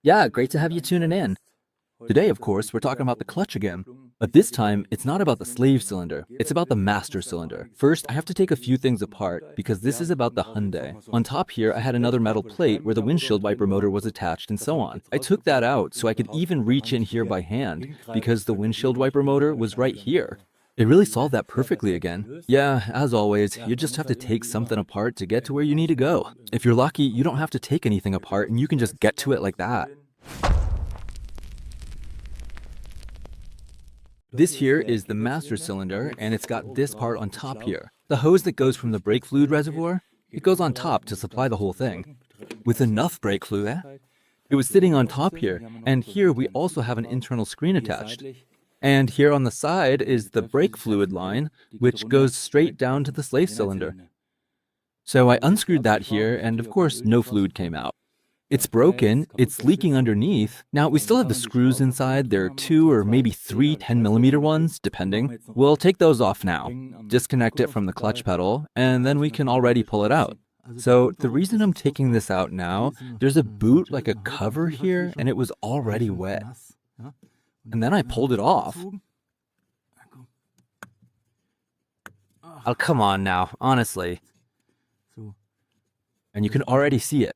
Yeah, great to have you tuning in. Today, of course, we're talking about the clutch again. But this time, it's not about the slave cylinder, it's about the master cylinder. First, I have to take a few things apart because this is about the Hyundai. On top here, I had another metal plate where the windshield wiper motor was attached and so on. I took that out so I could even reach in here by hand because the windshield wiper motor was right here. It really solved that perfectly again. Yeah, as always, you just have to take something apart to get to where you need to go. If you're lucky, you don't have to take anything apart and you can just get to it like that. This here is the master cylinder, and it's got this part on top here. The hose that goes from the brake fluid reservoir, it goes on top to supply the whole thing. With enough brake fluid, it was sitting on top here, and here we also have an internal screen attached. And here on the side is the brake fluid line, which goes straight down to the slave cylinder. So I unscrewed that here, and of course no fluid came out. It's broken, it's leaking underneath. Now, we still have the screws inside. There are 2 or maybe 3 10mm ones, depending. We'll take those off now, disconnect it from the clutch pedal, and then we can already pull it out. So the reason I'm taking this out now, there's a boot, like a cover here, and it was already wet. And then I pulled it off. Oh, come on now, honestly. And you can already see it.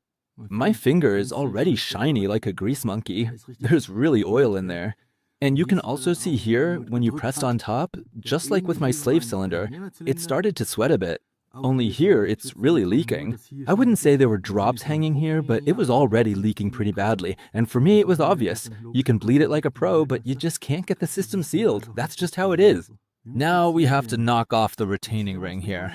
My finger is already shiny like a grease monkey. There's really oil in there. And you can also see here, when you pressed on top, just like with my slave cylinder, it started to sweat a bit. Only here, it's really leaking. I wouldn't say there were drops hanging here, but it was already leaking pretty badly. And for me, it was obvious. You can bleed it like a pro, but you just can't get the system sealed. That's just how it is. Now we have to knock off the retaining ring here.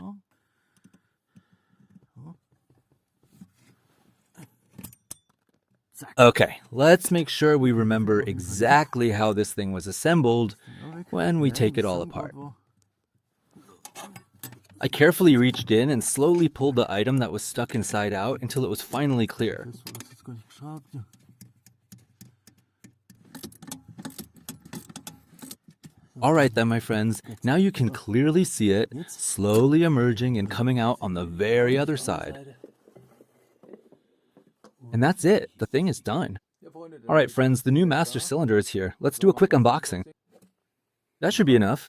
Okay, let's make sure we remember exactly how this thing was assembled when we take it all apart. I carefully reached in and slowly pulled the item that was stuck inside out until it was finally clear. Alright then, my friends, now you can clearly see it slowly emerging and coming out on the very other side. And that's it. The thing is done. Alright friends, the new master cylinder is here. Let's do a quick unboxing. That should be enough.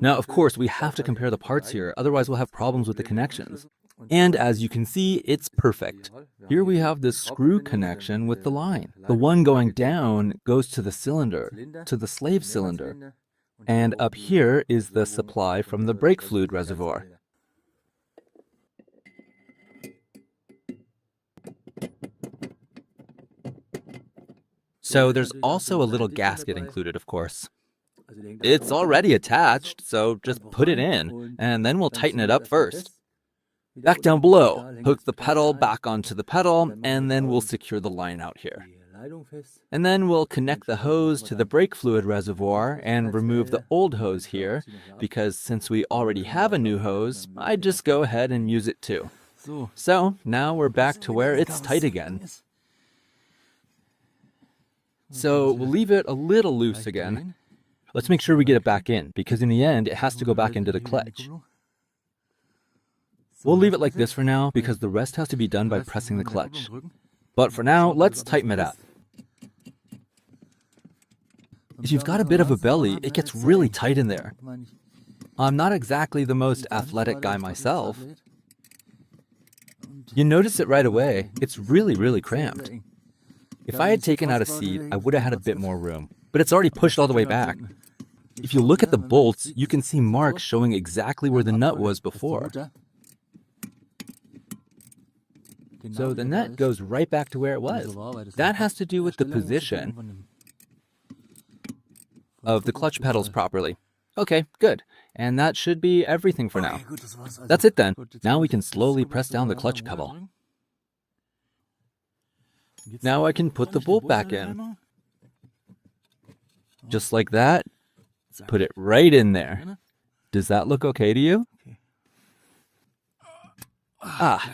Now, of course, we have to compare the parts here, otherwise we'll have problems with the connections. And as you can see, it's perfect. Here we have this screw connection with the line. The one going down goes to the cylinder, to the slave cylinder. And up here is the supply from the brake fluid reservoir. So there's also a little gasket included, of course. It's already attached, so just put it in, and then we'll tighten it up first. Back down below, hook the pedal back onto the pedal, and then we'll secure the line out here. And then we'll connect the hose to the brake fluid reservoir and remove the old hose here, because since we already have a new hose, I'd just go ahead and use it too. So now we're back to where it's tight again. So we'll leave it a little loose again. Let's make sure we get it back in, because in the end, it has to go back into the clutch. We'll leave it like this for now, because the rest has to be done by pressing the clutch. But for now, let's tighten it up. If you've got a bit of a belly, it gets really tight in there. I'm not exactly the most athletic guy myself. You notice it right away. It's really cramped. If I had taken out a seat, I would have had a bit more room, but it's already pushed all the way back. If you look at the bolts, you can see marks showing exactly where the nut was before. So the nut goes right back to where it was. That has to do with the position of the clutch pedals properly. Okay, good. And that should be everything for now. That's it then. Now we can slowly press down the clutch pedal. Now I can put the bolt back in. Just like that. Put it right in there. Does that look okay to you?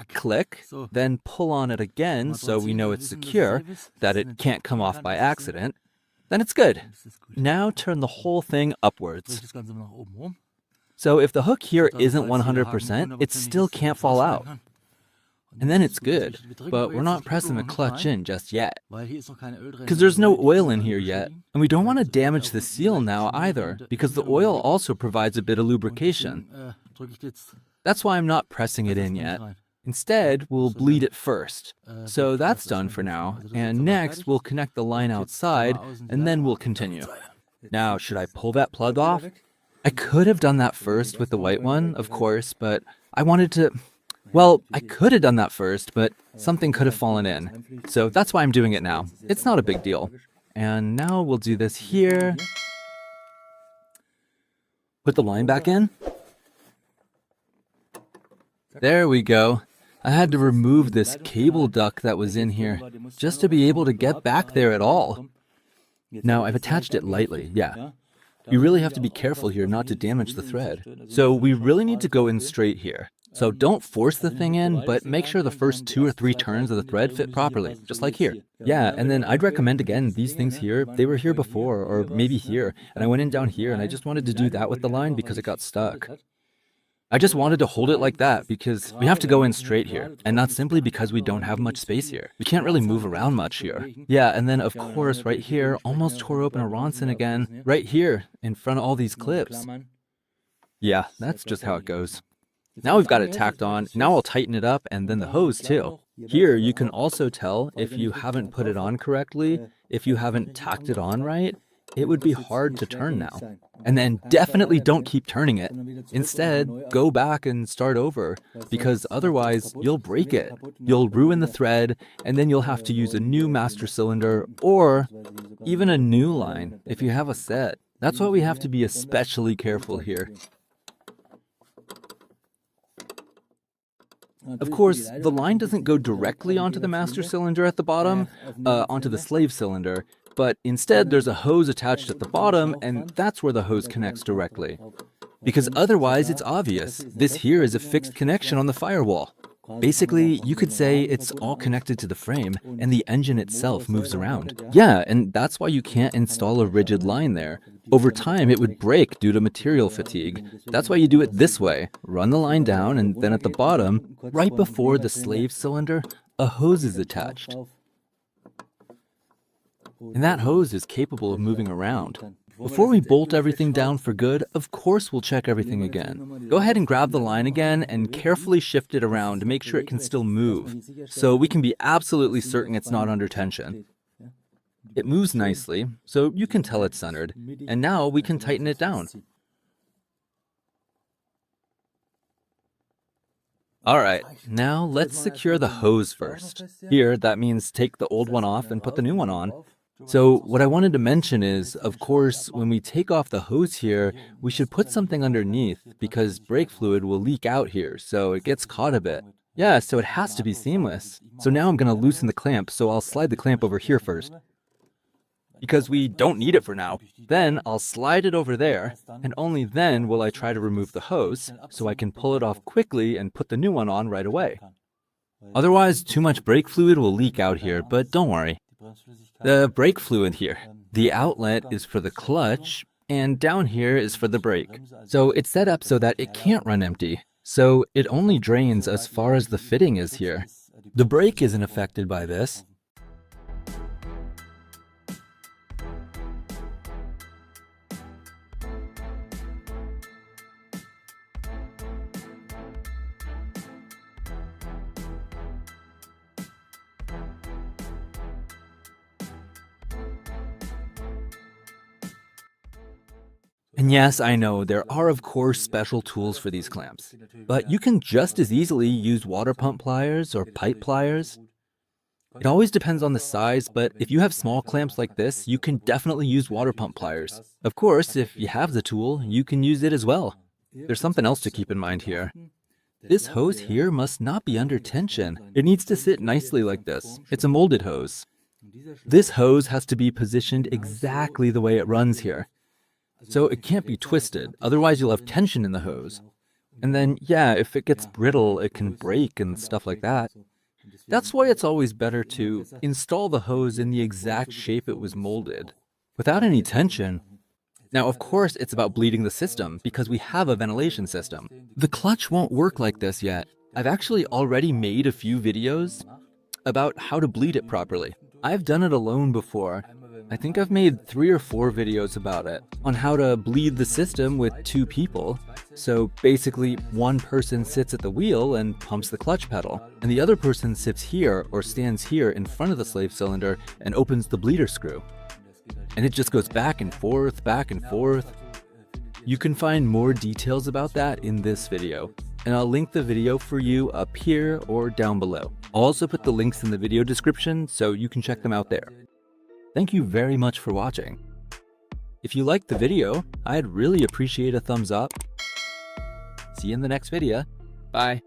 Click. Then pull on it again so we know it's secure, that it can't come off by accident. Then it's good. Now turn the whole thing upwards. So if the hook here isn't 100%, it still can't fall out. and then it's good. But we're not pressing the clutch in just yet, because there's no oil in here yet, and we don't want to damage the seal now either, because the oil also provides a bit of lubrication. That's why I'm not pressing it in yet. Instead, we'll bleed it first. So that's done for now, and next we'll connect the line outside, and then we'll continue. Now, should I pull that plug off? I could have done that first with the white one, of course, but I wanted to... Well, I could have done that first, but something could have fallen in. So that's why I'm doing it now. It's not a big deal. And now we'll do this here. Put the line back in. There we go. I had to remove this cable duct that was in here just to be able to get back there at all. Now, I've attached it lightly, yeah. You really have to be careful here not to damage the thread. So we really need to go in straight here. So don't force the thing in, but make sure the first 2 or 3 turns of the thread fit properly, just like here. Yeah, and then I'd recommend again, these things here, they were here before, or maybe here, and I went in down here and I just wanted to do that with the line because it got stuck. I just wanted to hold it like that because we have to go in straight here, and not simply because we don't have much space here. We can't really move around much here. Yeah, and then of course right here, almost tore open a Ronson again, right here, in front of all these clips. Yeah, that's just how it goes. Now we've got it tacked on, now I'll tighten it up and then the hose too. Here you can also tell if you haven't put it on correctly, if you haven't tacked it on right, it would be hard to turn now. And then definitely don't keep turning it. Instead, go back and start over, because otherwise you'll break it. You'll ruin the thread, and then you'll have to use a new master cylinder or even a new line if you have a set. That's why we have to be especially careful here. Of course, the line doesn't go directly onto the master cylinder at the bottom, onto the slave cylinder, but instead there's a hose attached at the bottom, and that's where the hose connects directly. Because otherwise it's obvious, this here is a fixed connection on the firewall. Basically, you could say it's all connected to the frame, and the engine itself moves around. Yeah, and that's why you can't install a rigid line there. Over time, it would break due to material fatigue. That's why you do it this way. Run the line down, and then at the bottom, right before the slave cylinder, a hose is attached. And that hose is capable of moving around. Before we bolt everything down for good, of course we'll check everything again. Go ahead and grab the line again and carefully shift it around to make sure it can still move, so we can be absolutely certain it's not under tension. It moves nicely, so you can tell it's centered, and now we can tighten it down. Alright, now let's secure the hose first. Here, that means take the old one off and put the new one on. So what I wanted to mention is, of course, when we take off the hose here, we should put something underneath because brake fluid will leak out here, so it gets caught a bit. Yeah, so it has to be seamless. So now I'm going to loosen the clamp, so I'll slide the clamp over here first. Because we don't need it for now. Then I'll slide it over there, and only then will I try to remove the hose, so I can pull it off quickly and put the new one on right away. Otherwise, too much brake fluid will leak out here, but don't worry. The brake fluid here. The outlet is for the clutch, and down here is for the brake. So it's set up so that it can't run empty. So it only drains as far as the fitting is here. The brake isn't affected by this. And yes, I know, there are of course special tools for these clamps, but you can just as easily use water pump pliers or pipe pliers. It always depends on the size, but if you have small clamps like this, you can definitely use water pump pliers. Of course, if you have the tool, you can use it as well. There's something else to keep in mind here. This hose here must not be under tension. It needs to sit nicely like this. It's a molded hose. This hose has to be positioned exactly the way it runs here. So it can't be twisted, otherwise you'll have tension in the hose. And then, yeah, if it gets brittle, it can break and stuff like that. That's why it's always better to install the hose in the exact shape it was molded, without any tension. Now, of course, it's about bleeding the system, because we have a ventilation system. The clutch won't work like this yet. I've actually already made a few videos about how to bleed it properly. I've done it alone before. I think I've made 3 or 4 videos about it on how to bleed the system with 2 people. So basically, one person sits at the wheel and pumps the clutch pedal, and the other person sits here or stands here in front of the slave cylinder and opens the bleeder screw. And it just goes back and forth, back and forth. You can find more details about that in this video, and I'll link the video for you up here or down below. I'll also put the links in the video description so you can check them out there. Thank you very much for watching. If you liked the video, I'd really appreciate a thumbs up. See you in the next video. Bye.